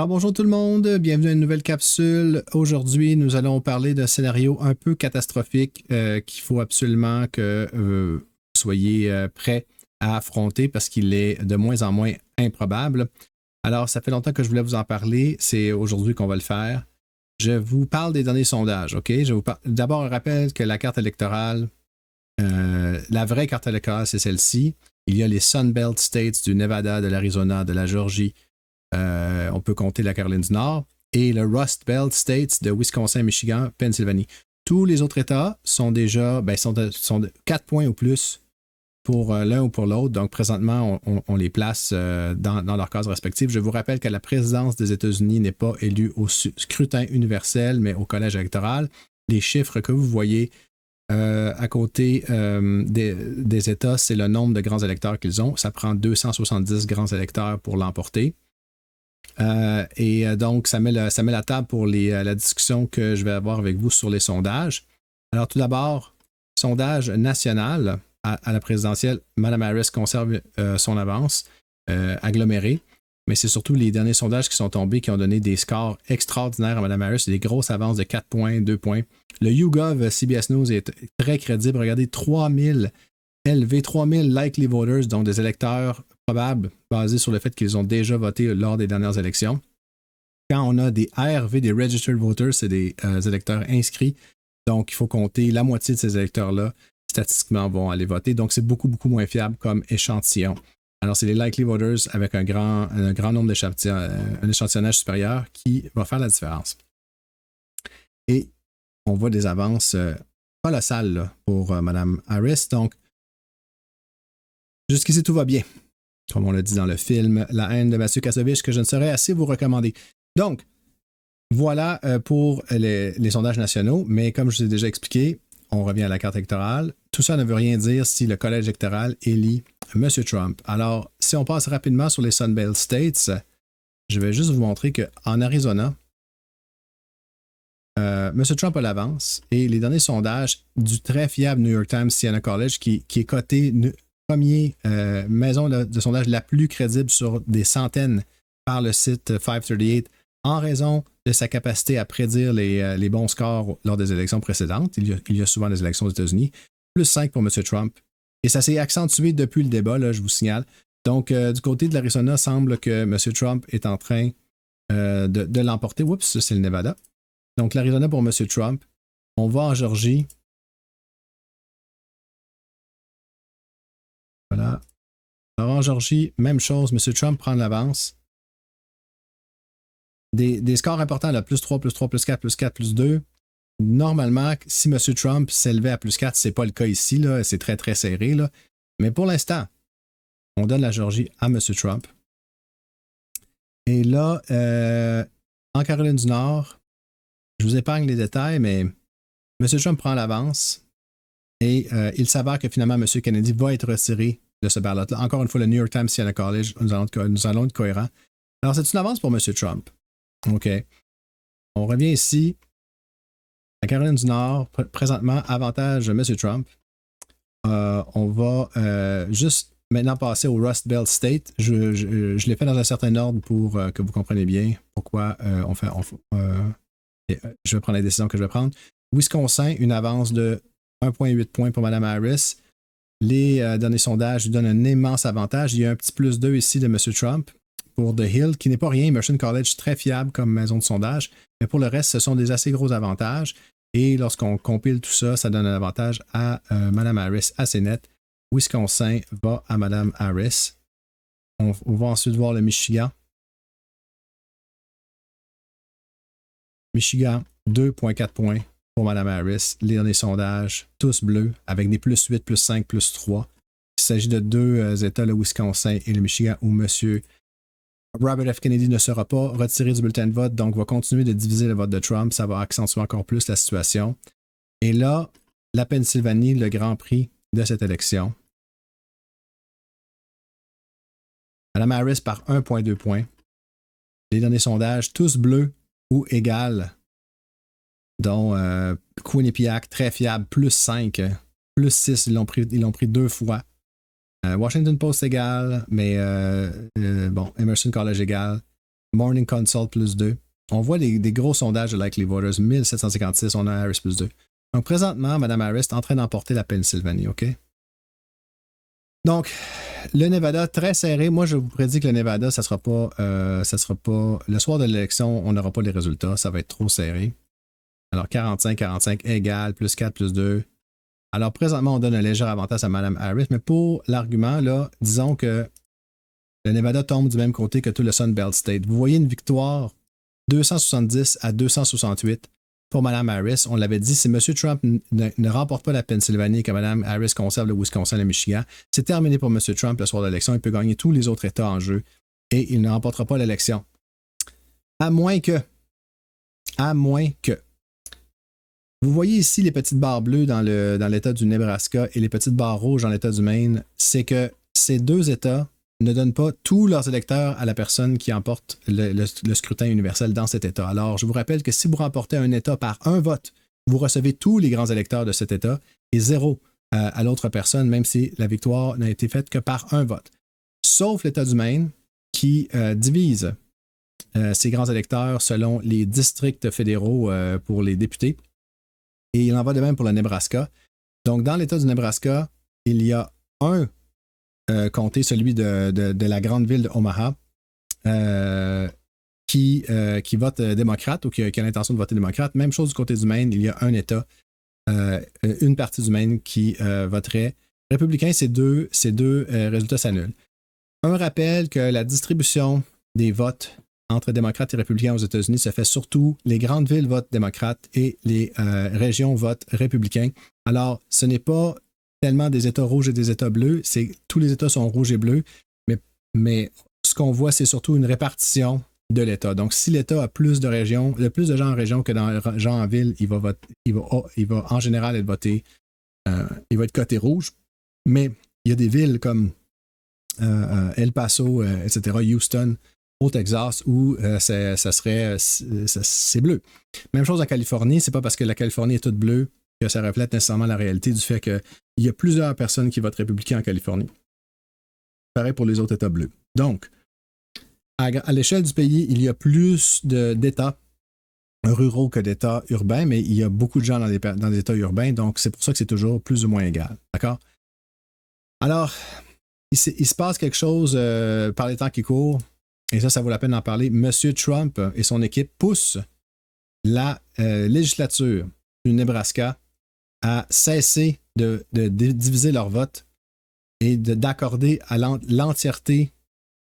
Alors bonjour tout le monde, bienvenue à une nouvelle capsule. Aujourd'hui, nous allons parler d'un scénario un peu catastrophique qu'il faut absolument que vous soyez prêts à affronter parce qu'il est de moins en moins improbable. Alors, ça fait longtemps que je voulais vous en parler, c'est aujourd'hui qu'on va le faire. Je vous parle des derniers sondages, OK? D'abord, un rappel que la carte électorale, la vraie carte électorale, c'est celle-ci. Il y a les Sunbelt States du Nevada, de l'Arizona, de la Georgie. On peut compter la Caroline du Nord, et le Rust Belt States de Wisconsin, Michigan, Pennsylvanie. Tous les autres États sont déjà sont de 4 points ou plus pour l'un ou pour l'autre. Donc, présentement, on les place dans leurs cases respectives. Je vous rappelle que la présidence des États-Unis n'est pas élue au scrutin universel, mais au collège électoral. Les chiffres que vous voyez à côté des États, c'est le nombre de grands électeurs qu'ils ont. Ça prend 270 grands électeurs pour l'emporter. Donc, ça met la table pour la discussion que je vais avoir avec vous sur les sondages. Alors, tout d'abord, sondage national à la présidentielle. Mme Harris conserve son avance agglomérée, mais c'est surtout les derniers sondages qui sont tombés qui ont donné des scores extraordinaires à Mme Harris, des grosses avances de 4 points, 2 points. Le YouGov CBS News est très crédible. Regardez, 3000 likely voters, donc des électeurs probables basés sur le fait qu'ils ont déjà voté lors des dernières élections. Quand on a des ARV, des Registered Voters, c'est des électeurs inscrits. Donc, il faut compter la moitié de ces électeurs-là, statistiquement, vont aller voter. Donc, c'est beaucoup, beaucoup moins fiable comme échantillon. Alors, c'est les likely voters avec un grand nombre un échantillonnage supérieur qui va faire la différence. Et on voit des avances colossales là, pour Mme Harris. Donc, jusqu'ici, tout va bien. Comme on l'a dit dans le film La haine de Mathieu Kassovitch, que je ne saurais assez vous recommander. Donc, voilà pour les sondages nationaux, mais comme je vous ai déjà expliqué, on revient à la carte électorale. Tout ça ne veut rien dire si le collège électoral élit M. Trump. Alors, si on passe rapidement sur les Sunbelt States, je vais juste vous montrer qu'en Arizona, M. Trump a l'avance et les derniers sondages du très fiable New York Times Siena College qui est coté premier maison de sondage la plus crédible sur des centaines par le site 538 en raison de sa capacité à prédire les bons scores lors des élections précédentes. Il y a souvent des élections aux États-Unis. Plus 5 pour M. Trump. Et ça s'est accentué depuis le débat, là, je vous signale. Donc, du côté de l'Arizona, semble que M. Trump est en train de l'emporter. Oups, ça, c'est le Nevada. Donc, l'Arizona pour M. Trump. On va en Georgie. Voilà. Alors, en Georgie, même chose. M. Trump prend l'avance. Des scores importants, là, plus 3, plus 3, plus 4, plus 4, plus 2. Normalement, si M. Trump s'élevait à plus 4, ce n'est pas le cas ici. Là, c'est très, très serré. Là. Mais pour l'instant, on donne la Georgie à M. Trump. Et là, en Caroline du Nord, je vous épargne les détails, mais M. Trump prend l'avance. Et il s'avère que finalement, M. Kennedy va être retiré de ce ballot-là. Encore une fois, le New York Times Siena College, nous allons être cohérents. Alors, c'est une avance pour M. Trump. OK. On revient ici. La Caroline du Nord, présentement, avantage M. Trump. On va juste maintenant passer au Rust Belt State. Je l'ai fait dans un certain ordre pour que vous compreniez bien pourquoi je vais prendre la décision que je vais prendre. Wisconsin, une avance de 1,8 points pour Mme Harris. Les derniers sondages lui donnent un immense avantage. Il y a un petit plus 2 ici de M. Trump pour The Hill, qui n'est pas rien. Merchant College, très fiable comme maison de sondage. Mais pour le reste, ce sont des assez gros avantages. Et lorsqu'on compile tout ça, ça donne un avantage à Mme Harris assez net. Wisconsin va à Mme Harris. On va ensuite voir le Michigan. Michigan, 2,4 points pour Mme Harris. Les derniers sondages, tous bleus, avec des plus 8, plus 5, plus 3. Il s'agit de deux États, le Wisconsin et le Michigan, où M. Robert F. Kennedy ne sera pas retiré du bulletin de vote, donc va continuer de diviser le vote de Trump. Ça va accentuer encore plus la situation. Et là, la Pennsylvanie, le grand prix de cette élection. Mme Harris par 1,2 points. Les derniers sondages, tous bleus ou égales, dont Quinnipiac, très fiable, plus 5, plus 6, ils l'ont pris 2 fois. Washington Post égal, mais bon, Emerson College égal. Morning Consult plus 2. On voit des gros sondages de Likely Voters, 1756, on a Harris plus 2. Donc, présentement, Mme Harris est en train d'emporter la Pennsylvanie, OK? Donc, le Nevada, très serré. Moi, je vous prédis que le Nevada, ça sera pas... Le soir de l'élection, on n'aura pas les résultats. Ça va être trop serré. Alors, 45 égale, plus 4, plus 2. Alors, présentement, on donne un léger avantage à Mme Harris. Mais pour l'argument, là, disons que le Nevada tombe du même côté que tout le Sun Belt State. Vous voyez une victoire 270 à 268 pour Mme Harris. On l'avait dit, si M. Trump ne remporte pas la Pennsylvanie et que Mme Harris conserve le Wisconsin et le Michigan, c'est terminé pour M. Trump le soir de l'élection. Il peut gagner tous les autres États en jeu et il ne remportera pas l'élection. À moins que. Vous voyez ici les petites barres bleues dans l'État du Nebraska et les petites barres rouges dans l'État du Maine. C'est que ces deux États ne donnent pas tous leurs électeurs à la personne qui emporte le scrutin universel dans cet État. Alors, je vous rappelle que si vous remportez un État par un vote, vous recevez tous les grands électeurs de cet État et zéro à l'autre personne, même si la victoire n'a été faite que par un vote. Sauf l'État du Maine qui divise ses grands électeurs selon les districts fédéraux pour les députés. Et il en va de même pour le Nebraska. Donc, dans l'État du Nebraska, il y a un comté, celui de la grande ville de Omaha, qui vote démocrate ou qui a l'intention de voter démocrate. Même chose du côté du Maine, il y a un État, une partie du Maine qui voterait républicain. Ces deux résultats s'annulent. Un rappel que la distribution des votes entre démocrates et républicains aux États-Unis se fait surtout, les grandes villes votent démocrates et les régions votent républicains. Alors, ce n'est pas tellement des États rouges et des États bleus, tous les États sont rouges et bleus, mais ce qu'on voit, c'est surtout une répartition de l'État. Donc, si l'État a plus de régions, le plus de gens en région que de gens en ville, il va en général être voté, il va être coté rouge, mais il y a des villes comme El Paso, etc., Houston, au Texas, où c'est bleu. Même chose en Californie, c'est pas parce que la Californie est toute bleue que ça reflète nécessairement la réalité du fait qu'il y a plusieurs personnes qui votent républicain en Californie. Pareil pour les autres États bleus. Donc, à l'échelle du pays, il y a plus d'États ruraux que d'États urbains, mais il y a beaucoup de gens dans les États urbains, donc c'est pour ça que c'est toujours plus ou moins égal. D'accord? Alors, il se passe quelque chose par les temps qui courent, et ça vaut la peine d'en parler. M. Trump et son équipe poussent la législature du Nebraska à cesser de diviser leur vote et d'accorder à l'entièreté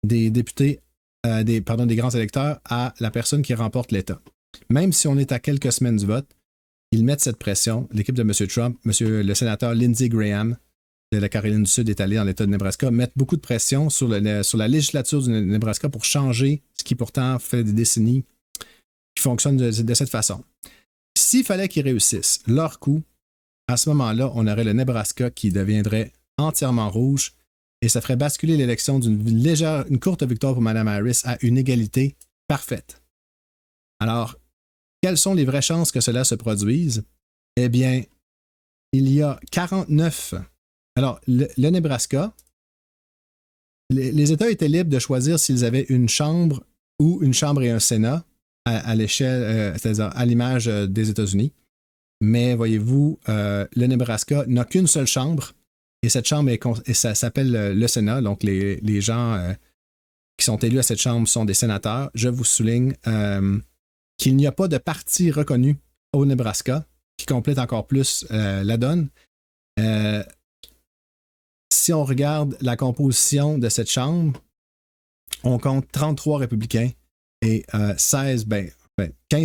des députés, des grands électeurs à la personne qui remporte l'État. Même si on est à quelques semaines du vote, ils mettent cette pression. L'équipe de M. Trump, le sénateur Lindsey Graham de la Caroline du Sud est allé dans l'État de Nebraska, mettent beaucoup de pression sur la législature du Nebraska pour changer ce qui pourtant fait des décennies qui fonctionne de cette façon. S'il fallait qu'ils réussissent leur coup, à ce moment-là, on aurait le Nebraska qui deviendrait entièrement rouge et ça ferait basculer l'élection une courte victoire pour Mme Harris à une égalité parfaite. Alors, quelles sont les vraies chances que cela se produise? Eh bien, il y a 49. Alors, le Nebraska, les États étaient libres de choisir s'ils avaient une chambre ou une chambre et un Sénat à l'échelle, c'est-à-dire à l'image des États-Unis. Mais voyez-vous, le Nebraska n'a qu'une seule chambre et cette chambre ça s'appelle le Sénat. Donc, les gens qui sont élus à cette chambre sont des sénateurs. Je vous souligne qu'il n'y a pas de parti reconnu au Nebraska qui complète encore plus la donne. Si on regarde la composition de cette chambre, on compte 33 républicains et 15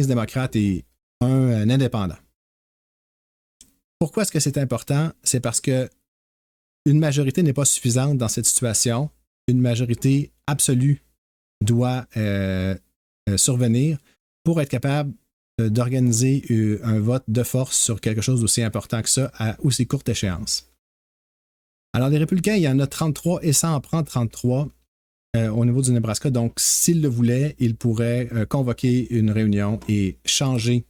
démocrates et un indépendant. Pourquoi est-ce que c'est important? C'est parce que une majorité n'est pas suffisante dans cette situation. Une majorité absolue doit survenir pour être capable d'organiser un vote de force sur quelque chose d'aussi important que ça à aussi courte échéance. Alors, les républicains, il y en a 33 et ça en prend 33 au niveau du Nebraska. Donc, s'ils le voulaient, ils pourraient convoquer une réunion et changer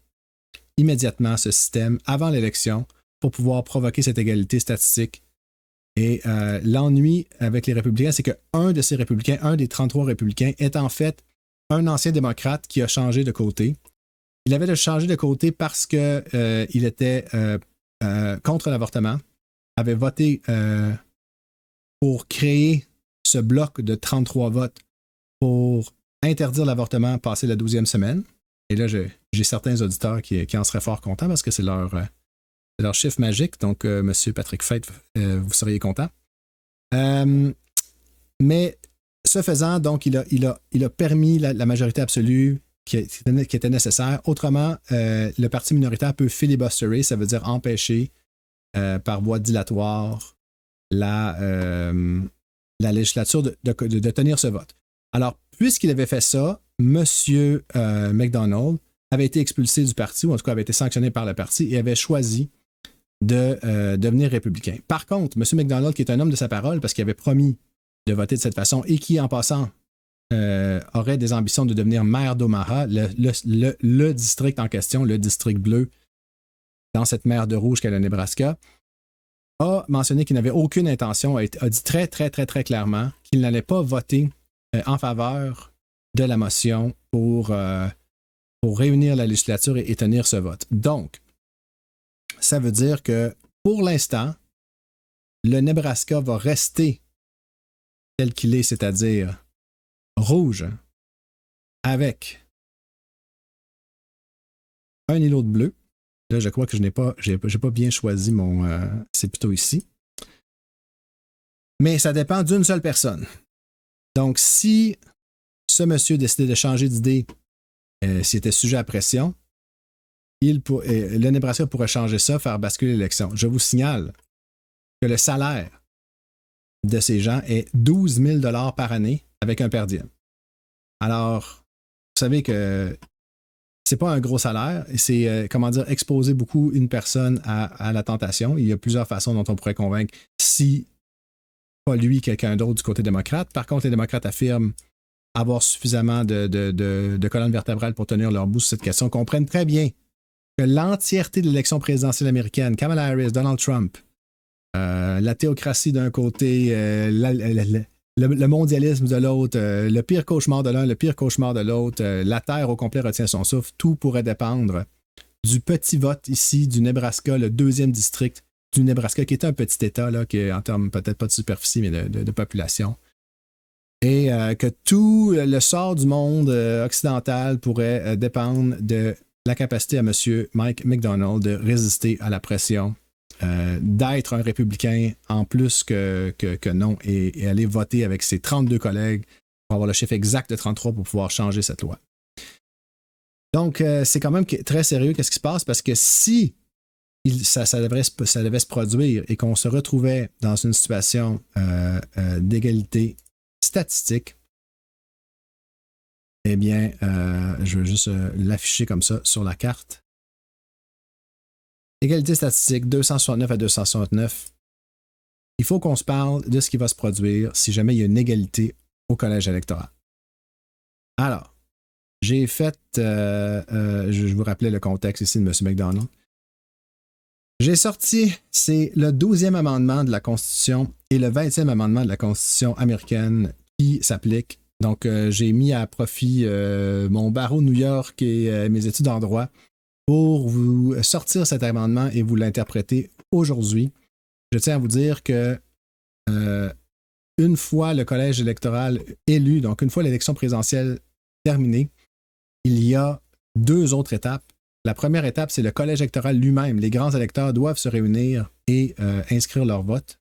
immédiatement ce système avant l'élection pour pouvoir provoquer cette égalité statistique. Et l'ennui avec les républicains, c'est qu'un de ces républicains, un des 33 républicains, est en fait un ancien démocrate qui a changé de côté. Il avait changé de côté parce que il était contre l'avortement, avait voté pour créer ce bloc de 33 votes pour interdire l'avortement passé la 12e semaine. Et là, j'ai certains auditeurs qui en seraient fort contents parce que c'est leur chiffre magique. Donc, M. Patrick Feit, vous seriez content. Mais ce faisant, donc, il a permis la majorité absolue qui était nécessaire. Autrement, le parti minoritaire peut filibusterer, ça veut dire empêcher par voie dilatoire la législature de tenir ce vote. Alors, puisqu'il avait fait ça, M. McDonald avait été expulsé du parti, ou en tout cas avait été sanctionné par le parti, et avait choisi de devenir républicain. Par contre, M. McDonald, qui est un homme de sa parole, parce qu'il avait promis de voter de cette façon, et qui, en passant, aurait des ambitions de devenir maire d'Omaha, le district en question, le district bleu, dans cette mer de rouge qu'est le Nebraska, a mentionné qu'il n'avait aucune intention, a dit très, très, très, très clairement qu'il n'allait pas voter en faveur de la motion pour réunir la législature et tenir ce vote. Donc, ça veut dire que, pour l'instant, le Nebraska va rester tel qu'il est, c'est-à-dire rouge, avec un îlot de bleu. Là, je crois que je n'ai pas bien choisi mon... c'est plutôt ici. Mais ça dépend d'une seule personne. Donc, si ce monsieur décidait de changer d'idée, s'il était sujet à pression, le Nebraska pourrait changer ça, faire basculer l'élection. Je vous signale que le salaire de ces gens est 12 000 $ par année avec un per diem. Alors, vous savez que c'est pas un gros salaire, c'est, exposer beaucoup une personne à la tentation. Il y a plusieurs façons dont on pourrait convaincre, si pas lui, quelqu'un d'autre du côté démocrate. Par contre, les démocrates affirment avoir suffisamment de colonnes vertébrales pour tenir leur bout sur cette question, comprennent très bien que l'entièreté de l'élection présidentielle américaine, Kamala Harris, Donald Trump, la théocratie d'un côté, le mondialisme de l'autre, le pire cauchemar de l'un, le pire cauchemar de l'autre, la Terre au complet retient son souffle, tout pourrait dépendre du petit vote ici du Nebraska, le 2e district du Nebraska, qui est un petit État, là, qui est en termes peut-être pas de superficie, mais de population. Et que tout le sort du monde occidental pourrait dépendre de la capacité à M. Mike McDonald de résister à la pression, d'être un républicain en plus que non, et aller voter avec ses 32 collègues pour avoir le chiffre exact de 33 pour pouvoir changer cette loi. Donc, c'est quand même très sérieux qu'est-ce qui se passe, parce que si ça devait se produire et qu'on se retrouvait dans une situation d'égalité statistique, eh bien, je vais juste l'afficher comme ça sur la carte. Égalité statistique 269 à 269. Il faut qu'on se parle de ce qui va se produire si jamais il y a une égalité au collège électoral. Alors, j'ai fait, je vous rappelais le contexte ici de M. McDonald. J'ai sorti, c'est le 12e amendement de la Constitution et le 20e amendement de la Constitution américaine qui s'applique. Donc, j'ai mis à profit mon barreau de New York et mes études en droit pour vous sortir cet amendement et vous l'interpréter aujourd'hui. Je tiens à vous dire que une fois le collège électoral élu, donc une fois l'élection présidentielle terminée, il y a 2 autres étapes. La première étape, c'est le collège électoral lui-même. Les grands électeurs doivent se réunir et inscrire leur vote.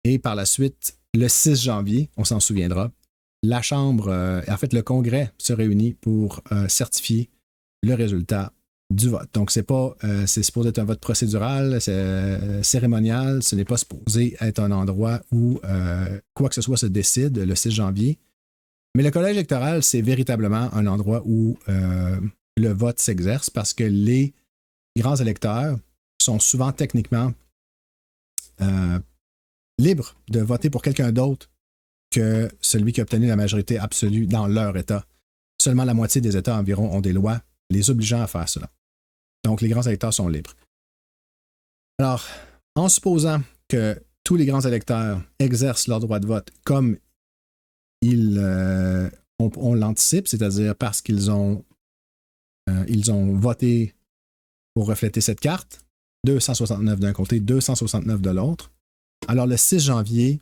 Et par la suite, le 6 janvier, on s'en souviendra, la Chambre, en fait le Congrès se réunit pour certifier le résultat du vote. Donc, c'est supposé être un vote procédural, c'est cérémonial, ce n'est pas supposé être un endroit où quoi que ce soit se décide le 6 janvier. Mais le collège électoral, c'est véritablement un endroit où le vote s'exerce parce que les grands électeurs sont souvent techniquement libres de voter pour quelqu'un d'autre que celui qui a obtenu la majorité absolue dans leur État. Seulement la moitié des États environ ont des lois les obligeant à faire cela. Donc, les grands électeurs sont libres. Alors, en supposant que tous les grands électeurs exercent leur droit de vote comme ils on l'anticipe, c'est-à-dire parce qu'ils ont voté pour refléter cette carte, 269 d'un côté, 269 de l'autre. Alors, le 6 janvier,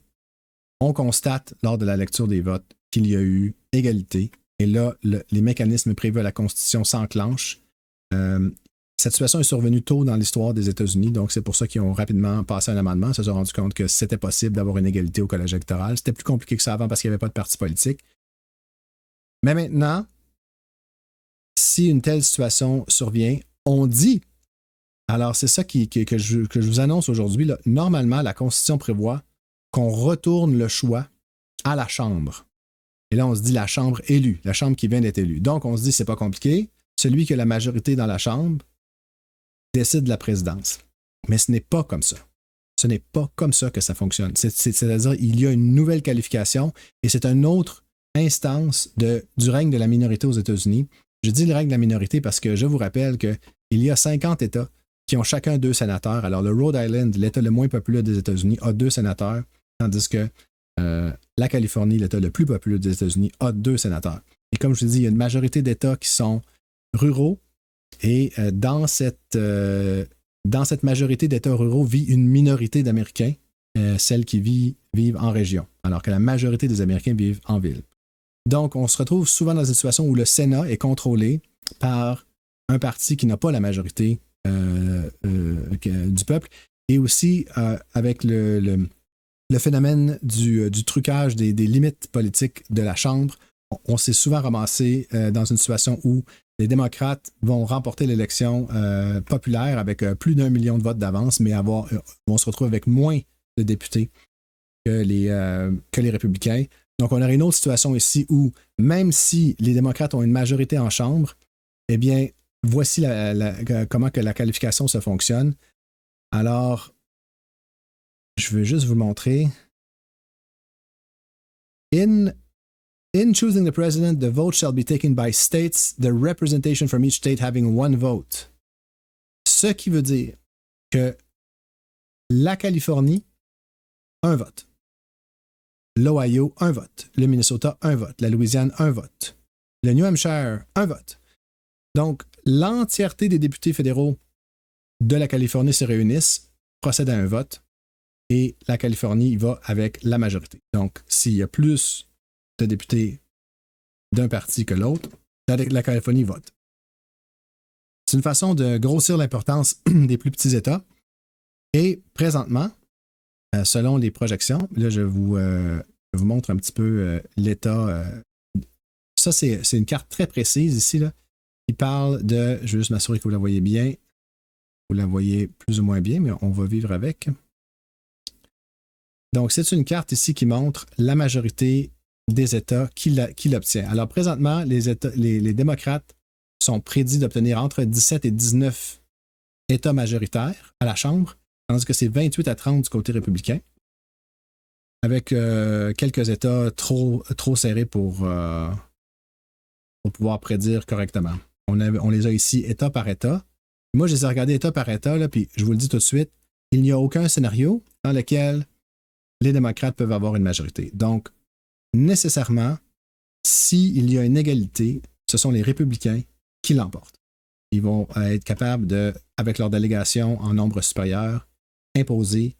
on constate lors de la lecture des votes qu'il y a eu égalité. Et là, les mécanismes prévus à la Constitution s'enclenchent. Cette situation est survenue tôt dans l'histoire des États-Unis, donc c'est pour ça qu'ils ont rapidement passé un amendement. Ils se sont rendus compte que c'était possible d'avoir une égalité au collège électoral. C'était plus compliqué que ça avant parce qu'il n'y avait pas de parti politique. Mais maintenant, si une telle situation survient, on dit, alors c'est ça que je vous annonce aujourd'hui, là, normalement, la Constitution prévoit qu'on retourne le choix à la Chambre. Et là, on se dit la Chambre élue, la Chambre qui vient d'être élue. Donc, on se dit, c'est pas compliqué, celui qui a la majorité dans la Chambre décide de la présidence. Mais ce n'est pas comme ça. Ce n'est pas comme ça que ça fonctionne. C'est-à-dire, il y a une nouvelle qualification et c'est une autre instance du règne de la minorité aux États-Unis. Je dis le règne de la minorité parce que je vous rappelle qu'il y a 50 États qui ont chacun 2 sénateurs. Alors, le Rhode Island, l'État le moins populaire des États-Unis, a 2 sénateurs, tandis que la Californie, l'État le plus populaire des États-Unis, a 2 sénateurs. Et comme je vous dis, il y a une majorité d'États qui sont ruraux et dans cette majorité d'États ruraux vit une minorité d'Américains, celles qui vivent en région, alors que la majorité des Américains vivent en ville. Donc, on se retrouve souvent dans une situation où le Sénat est contrôlé par un parti qui n'a pas la majorité du peuple et aussi avec le phénomène du trucage des limites politiques de la Chambre. On s'est souvent ramassé dans une situation où les démocrates vont remporter l'élection populaire avec plus d'1 million de votes d'avance, mais vont se retrouver avec moins de députés que les républicains. Donc, on aurait une autre situation ici où, même si les démocrates ont une majorité en Chambre, eh bien, voici comment que la qualification se fonctionne. Alors, je veux juste vous montrer. In choosing the president, the vote shall be taken by states, the representation from each state having 1 vote. Ce qui veut dire que la Californie, 1 vote. L'Ohio, 1 vote. Le Minnesota, 1 vote. La Louisiane, 1 vote. Le New Hampshire, 1 vote. Donc, l'entièreté des députés fédéraux de la Californie se réunissent, procèdent à un vote, et la Californie y va avec la majorité. Donc, s'il y a plus de députés d'un parti que l'autre, la Californie vote. C'est une façon de grossir l'importance des plus petits États. Et présentement, selon les projections, là, je vous montre un petit peu l'État. Ça, c'est une carte très précise ici, là, qui parle de... Je vais juste m'assurer que vous la voyez bien. Vous la voyez plus ou moins bien, mais on va vivre avec. Donc, c'est une carte ici qui montre la majorité des États qui l'obtient. Alors, présentement, les démocrates sont prédits d'obtenir entre 17 et 19 États majoritaires à la Chambre, tandis que c'est 28 à 30 du côté républicain, avec quelques États trop serrés pour pouvoir prédire correctement. On les a ici État par État. Moi, je les ai regardés État par État, là, puis je vous le dis tout de suite, il n'y a aucun scénario dans lequel les démocrates peuvent avoir une majorité. Donc, nécessairement, s'il y a une égalité, ce sont les républicains qui l'emportent. Ils vont être capables de, avec leur délégation en nombre supérieur, imposer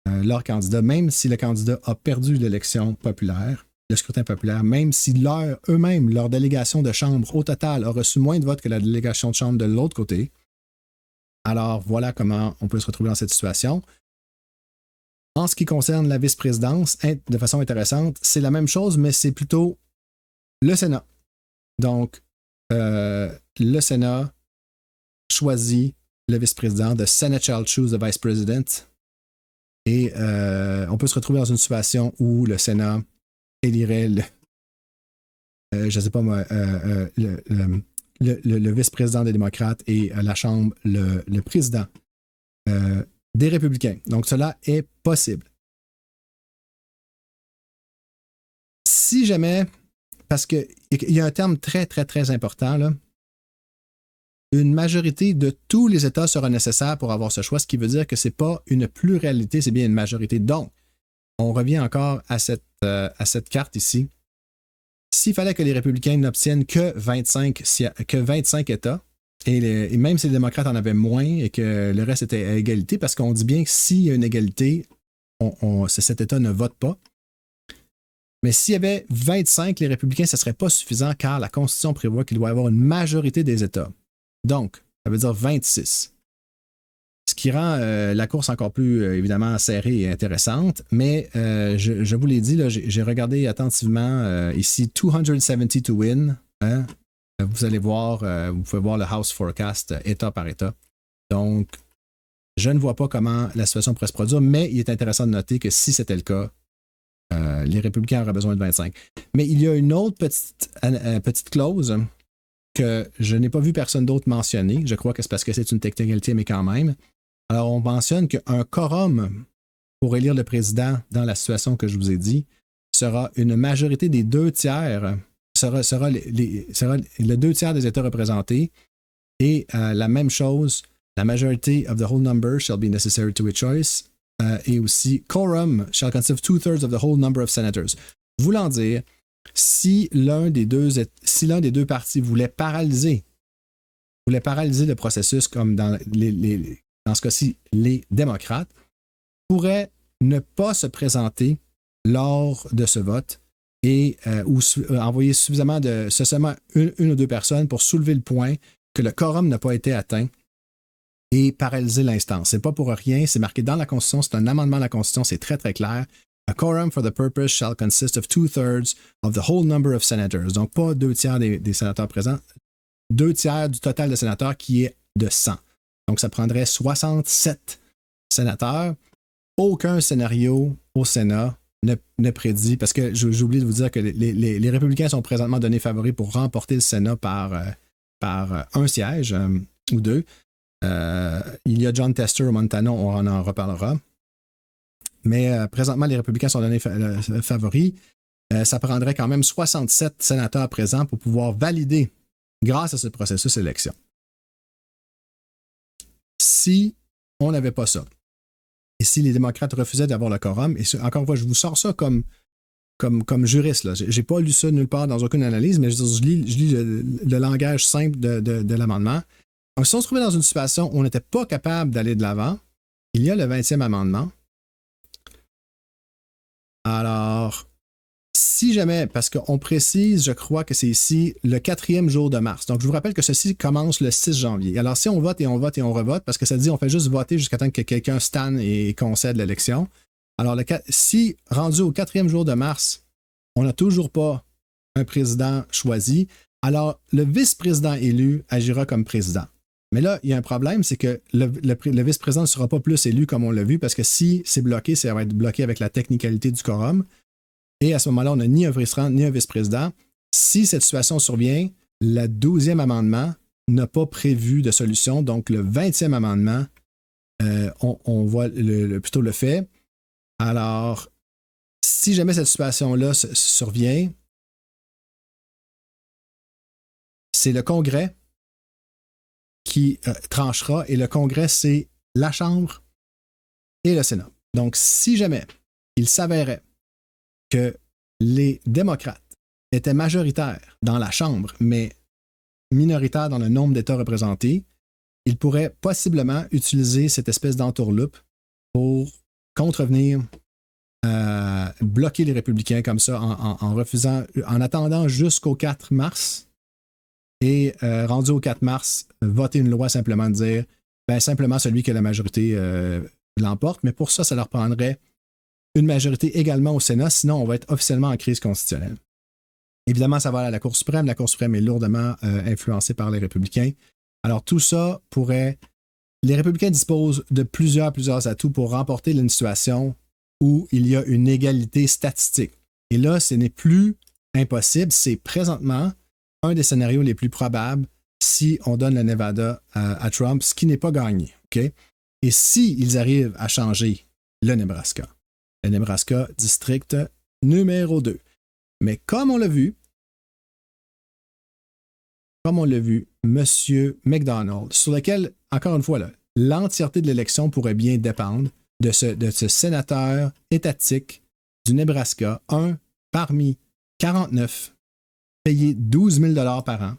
leur candidat, même si le candidat a perdu l'élection populaire, le scrutin populaire, même si eux-mêmes, leur délégation de chambre au total a reçu moins de votes que la délégation de chambre de l'autre côté. Alors, voilà comment on peut se retrouver dans cette situation. En ce qui concerne la vice-présidence, de façon intéressante, c'est la même chose, mais c'est plutôt le Sénat. Donc, le Sénat choisit le vice-président. The Senate shall choose the vice president. Et on peut se retrouver dans une situation où le Sénat élirait je ne sais pas moi, le vice-président des démocrates et la Chambre, le président des républicains. Donc, cela est possible. Si jamais, parce qu'il y a un terme très, très, très important, là, une majorité de tous les États sera nécessaire pour avoir ce choix, ce qui veut dire que ce n'est pas une pluralité, c'est bien une majorité. Donc, on revient encore à cette carte ici. s'il fallait que les républicains n'obtiennent que 25 États, et même si les démocrates en avaient moins et que le reste était à égalité, parce qu'on dit bien que s'il y a une égalité, cet État ne vote pas. Mais s'il y avait 25, les républicains, ce ne serait pas suffisant car la Constitution prévoit qu'il doit y avoir une majorité des États. Donc, ça veut dire 26. Ce qui rend la course encore plus, évidemment, serrée et intéressante. Mais je vous l'ai dit, là, j'ai regardé attentivement ici 270 to win. Hein? Vous allez voir, vous pouvez voir le House Forecast État par État. Donc, je ne vois pas comment la situation pourrait se produire, mais il est intéressant de noter que si c'était le cas, les républicains auraient besoin de 25. Mais il y a une autre petite clause que je n'ai pas vu personne d'autre mentionner. Je crois que c'est parce que c'est une technicalité, mais quand même. Alors, on mentionne qu'un quorum pour élire le président dans la situation que je vous ai dit sera une majorité des 2/3, sera le 2/3 des États représentés. Et la même chose, la majority of the whole number shall be necessary to a choice. Et aussi, quorum shall consist of 2/3 of the whole number of senators. Voulant dire, si l'un des deux partis voulait paralyser le processus, comme dans ce cas-ci, les démocrates, pourraient ne pas se présenter lors de ce vote et ou envoyer suffisamment seulement une ou deux personnes pour soulever le point que le quorum n'a pas été atteint et paralyser l'instance. C'est pas pour rien, c'est marqué dans la Constitution, c'est un amendement de la Constitution, c'est très très clair. A quorum for the purpose shall consist of 2/3 of the whole number of senators. Donc pas 2/3 des sénateurs présents, 2/3 du total de sénateurs qui est de 100. Donc ça prendrait 67 sénateurs. Aucun scénario au Sénat ne prédit, parce que j'ai oublié de vous dire que les républicains sont présentement donnés favoris pour remporter le Sénat par un siège ou deux. Il y a John Tester au Montana, on en reparlera. Mais présentement, les républicains sont donnés favoris. Ça prendrait quand même 67 sénateurs présents pour pouvoir valider, grâce à ce processus d'élection. Si on n'avait pas ça, et si les démocrates refusaient d'avoir le quorum, et encore une fois, je vous sors ça comme juriste, je n'ai pas lu ça nulle part dans aucune analyse, mais je lis le langage simple de l'amendement. Donc, si on se trouvait dans une situation où on n'était pas capable d'aller de l'avant, il y a le 20e amendement. Alors, si jamais, parce qu'on précise, je crois que c'est ici le 4e jour de mars. Donc, je vous rappelle que ceci commence le 6 janvier. Alors, si on vote et on vote et on revote, parce que ça dit on fait juste voter jusqu'à temps que quelqu'un stanne et concède l'élection. Alors, si rendu au 4e jour de mars, on n'a toujours pas un président choisi, alors le vice-président élu agira comme président. Mais là, il y a un problème, c'est que le vice-président ne sera pas plus élu comme on l'a vu, parce que si c'est bloqué, ça va être bloqué avec la technicalité du quorum. Et à ce moment-là, on n'a ni un vice-président ni un vice-président. Si cette situation survient, le 12e amendement n'a pas prévu de solution. Donc, le 20e amendement, on voit plutôt le fait. Alors, si jamais cette situation-là survient, c'est le Congrès qui tranchera, et le Congrès, c'est la Chambre et le Sénat. Donc, si jamais il s'avérait que les démocrates étaient majoritaires dans la Chambre, mais minoritaires dans le nombre d'États représentés, ils pourraient possiblement utiliser cette espèce d'entourloupe pour contrevenir, bloquer les républicains comme ça en refusant, en attendant jusqu'au 4 mars. Et rendu au 4 mars, voter une loi simplement de dire, simplement celui qui a la majorité l'emporte, mais pour ça, ça leur prendrait une majorité également au Sénat, sinon on va être officiellement en crise constitutionnelle. Évidemment, ça va aller à la Cour suprême. La Cour suprême est lourdement influencée par les républicains. Alors tout ça pourrait... Les républicains disposent de plusieurs atouts pour remporter une situation où il y a une égalité statistique. Et là, ce n'est plus impossible, c'est présentement un des scénarios les plus probables si on donne le Nevada à Trump, ce qui n'est pas gagné. Okay? Et s'ils arrivent à changer le Nebraska district numéro 2. Mais comme on l'a vu, M. McDonald, sur lequel, encore une fois, l'entièreté de l'élection pourrait bien dépendre de ce sénateur étatique du Nebraska, un parmi 49 payer 12 000 par an.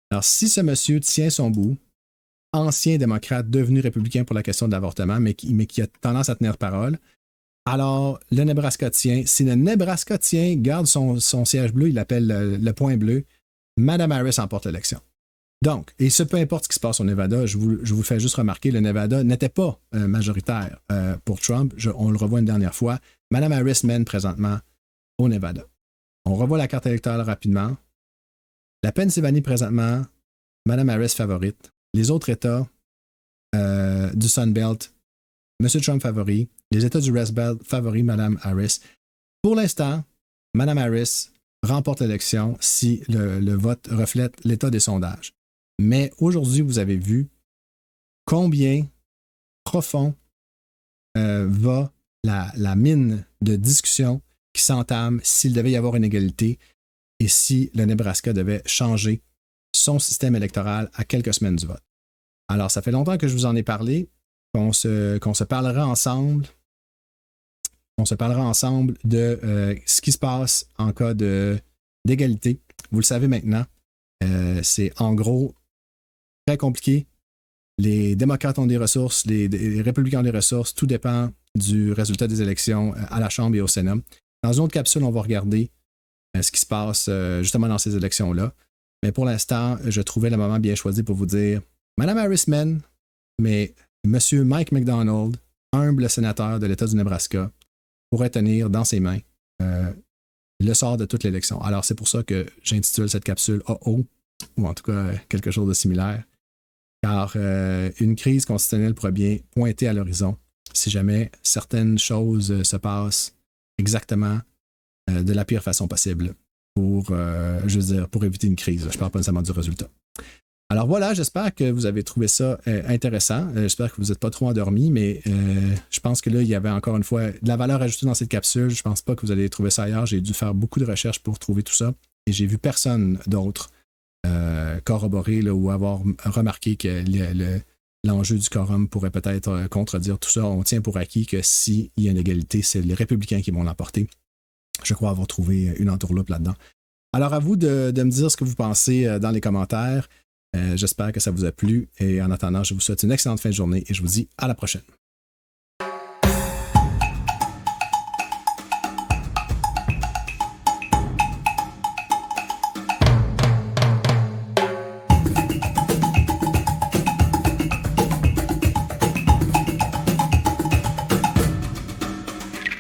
Alors, si ce monsieur tient son bout, ancien démocrate devenu républicain pour la question de l'avortement, mais qui a tendance à tenir parole, alors le Nebraska tient. Si le Nebraska tient, garde son siège bleu, il l'appelle le point bleu, Mme Harris emporte l'élection. Donc, et ce peu importe ce qui se passe au Nevada, je vous fais juste remarquer, le Nevada n'était pas majoritaire pour Trump. On le revoit une dernière fois. Mme Harris mène présentement au Nevada. On revoit la carte électorale rapidement. La Pennsylvanie présentement, Mme Harris favorite. Les autres États du Sunbelt, M. Trump favori. Les États du Rust Belt favori Mme Harris. Pour l'instant, Mme Harris remporte l'élection si le vote reflète l'état des sondages. Mais aujourd'hui, vous avez vu combien profond va la mine de discussion qui s'entame s'il devait y avoir une égalité et si le Nebraska devait changer son système électoral à quelques semaines du vote. Alors, ça fait longtemps que je vous en ai parlé, qu'on se parlera ensemble. On se parlera ensemble de ce qui se passe en cas d'égalité. Vous le savez maintenant, c'est en gros très compliqué. Les démocrates ont des ressources, les républicains ont des ressources. Tout dépend du résultat des élections à la Chambre et au Sénat. Dans une autre capsule, on va regarder ce qui se passe justement dans ces élections-là. Mais pour l'instant, je trouvais le moment bien choisi pour vous dire Mme Harris mène, mais M. Mike McDonald, humble sénateur de l'État du Nebraska, pourrait tenir dans ses mains le sort de toute l'élection. Alors, c'est pour ça que j'intitule cette capsule AA, ou en tout cas quelque chose de similaire, car une crise constitutionnelle pourrait bien pointer à l'horizon si jamais certaines choses se passent exactement de la pire façon possible pour éviter une crise. Je ne parle pas nécessairement du résultat. Alors voilà, j'espère que vous avez trouvé ça intéressant. J'espère que vous n'êtes pas trop endormis, mais je pense que là, il y avait encore une fois de la valeur ajoutée dans cette capsule. Je ne pense pas que vous allez trouver ça ailleurs. J'ai dû faire beaucoup de recherches pour trouver tout ça et j'ai vu personne d'autre corroborer là, ou avoir remarqué que l'enjeu du quorum pourrait peut-être contredire tout ça. On tient pour acquis que s'il y a une égalité, c'est les républicains qui vont l'emporter. Je crois avoir trouvé une entourloupe là-dedans. Alors à vous de me dire ce que vous pensez dans les commentaires. J'espère que ça vous a plu et en attendant, je vous souhaite une excellente fin de journée et je vous dis à la prochaine.